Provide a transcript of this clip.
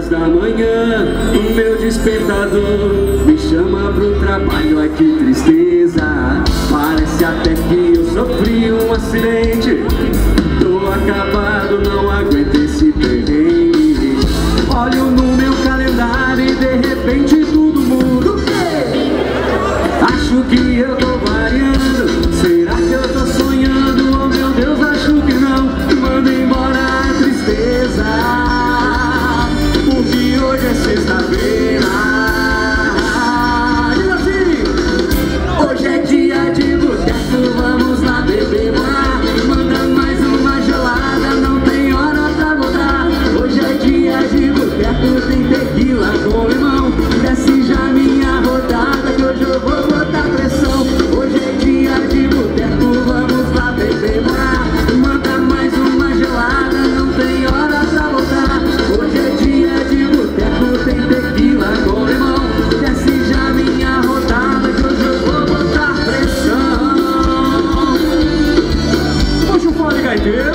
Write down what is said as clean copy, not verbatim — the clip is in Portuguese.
Da manhã, o meu despertador me chama pro trabalho. Ai, que tristeza, parece até que eu sofri um acidente. Tô acabado, não aguento esse perrengue. Olho no meu calendário e de repente tudo muda. O quê? Acho que eu tô variando. Será que eu tô sonhando? Oh meu Deus, acho que não. Manda embora a tristeza, porque hoje é sexta-feira. Diz assim: hoje é dia de boteco, vamos lá beber, bora. Manda mais uma gelada, não tem hora pra voltar. Hoje é dia de boteco, tem tequila com limão. Desce já minha rodada, que hoje eu vou botar pressão. Hoje é dia de boteco, vamos lá beber, bora. Manda mais uma gelada, não tem hora pra voltar. Hoje é dia de boteco, tem tequila com limão. Desce já minha rodada, que hoje eu vou botar pressão. Puxa o fone, gaiteiro.